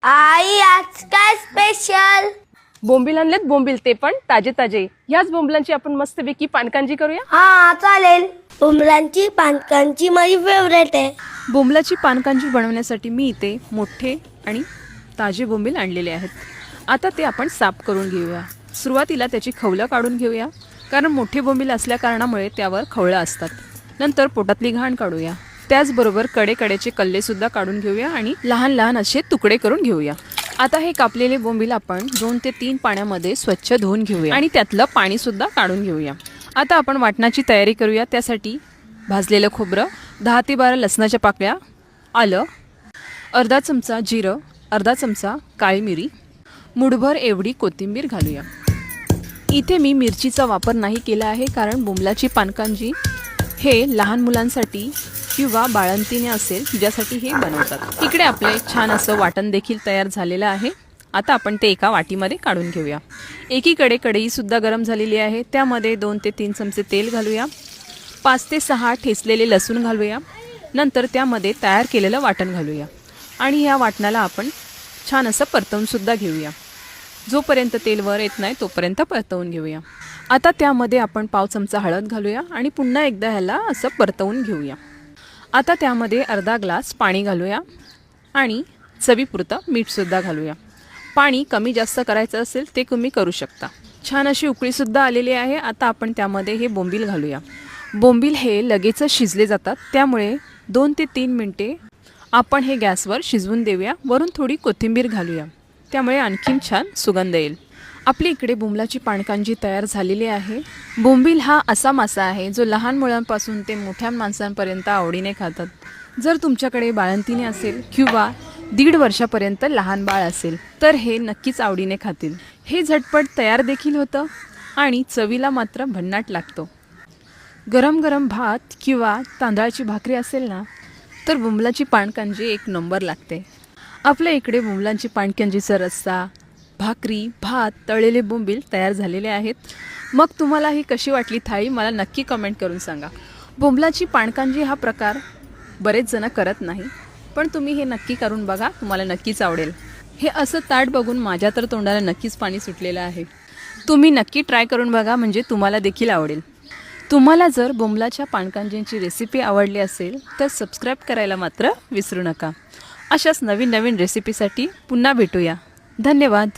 आई आज काय स्पेशल? बोंबील आणलेत, बोंबील ते पण ताजे ताजे. याच बोंबलांची आपण मस्तपैकी पानकांजी करूया. हा चालेल. बोंबलांची पानकांची माझी फेवरेट आहे. बोंबलाची पानकांजी बनवण्यासाठी मी इथे मोठे आणि ताजे बोंबील आणलेले आहेत. आता ते आपण साफ करून घेऊया. सुरुवातीला त्याची खवलं काढून घेऊया, कारण मोठे बोंबील असल्या कारणामुळे त्यावर खवळं असतात. नंतर पोटातली घाण काढूया. त्याचबरोबर कडेकडेचे कल्लेसुद्धा काढून घेऊया आणि लहान लहान असे तुकडे करून घेऊया. आता हे कापलेले बोंबील आपण 2 ते 3 पाण्यामध्ये स्वच्छ धुवून घेऊया आणि त्यातलं पाणीसुद्धा काढून घेऊया. आता आपण वाटणाची तयारी करूया. त्यासाठी भाजलेलं खोबरं, 10 ते 12 लसणाच्या पाकळ्या, आलं, अर्धा चमचा जिरं, अर्धा चमचा काळी मिरी, मुठभर एवढी कोथिंबीर घालूया. इथे मी मिरचीचा वापर नाही केला आहे, कारण बोंबलाची पानकांजी हे लहान मुलांसाठी किंवा बाळंतीने असेल ज्यासाठी हे बनवतात. इकडे आपले छान असं वाटण देखील तयार झालेलं आहे. आता आपण ते एका वाटीमध्ये काढून घेऊया. एकीकडे कढईसुद्धा गरम झालेली आहे. त्यामध्ये 2 ते 3 चमचे तेल घालूया. 5 ते 6 ठेचलेले लसूण घालूया. नंतर त्यामध्ये तयार केलेलं वाटण घालूया आणि ह्या वाटणाला आपण छान असं परतवूनसुद्धा घेऊया. जोपर्यंत तेल वर येत नाही तोपर्यंत परतवून घेऊया. आता त्यामध्ये आपण पाव चमचा हळद घालूया आणि पुन्हा एकदा ह्याला असं परतवून घेऊया. आता त्यामध्ये अर्धा ग्लास पाणी घालूया आणि चवीपुरतं मीठसुद्धा घालूया. पाणी कमी जास्त करायचं असेल ते तुम्ही करू शकता. छान अशी उकळीसुद्धा आलेली आहे. आता आपण त्यामध्ये हे बोंबील घालूया. बोंबील हे लगेच शिजले जातात, त्यामुळे 2 ते 3 मिनटे आपण हे गॅसवर शिजवून देऊया. वरून थोडी कोथिंबीर घालूया, त्यामुळे आणखीन छान सुगंध येईल. आपली इकडे बोंबलाची पानकांजी तयार झालेली आहे. बोंबील हा असा मासा आहे जो लहान मुलांपासून ते मोठ्या माणसांपर्यंत आवडीने खातात. जर तुमच्याकडे बाळंतीने असेल किंवा 1.5 वर्षापर्यंत लहान बाळ असेल तर हे नक्कीच आवडीने खातील. हे झटपट तयार देखील होतं आणि चवीला मात्र भन्नाट लागतो. गरम गरम भात किंवा तांदळाची भाकरी असेल ना तर बोंबलाची पानकांजी एक नंबर लागते. आपल्या इकडे बोंबलांची पानकांजीचा रस्सा, भाकरी, भात, तळलेले बोंबील तयार झालेले आहेत. मग तुम्हाला ही कशी वाटली थाळी मला नक्की कमेंट करून सांगा. बोंबलाची पानकांजी हा प्रकार बरेच जण करत नाही, पण तुम्ही हे नक्की करून बघा, तुम्हाला नक्कीच आवडेल. हे असं ताट बघून माझ्या तर तोंडाला नक्कीच पाणी सुटलेलं आहे. तुम्ही नक्की ट्राय करून बघा, म्हणजे तुम्हाला देखील आवडेल. तुम्हाला जर बोंबलाच्या पानकांजींची रेसिपी आवडली असेल तर सबस्क्राईब करायला मात्र विसरू नका. अशाच नवीन नवीन रेसिपीसाठी पुन्हा भेटूया. धन्यवाद.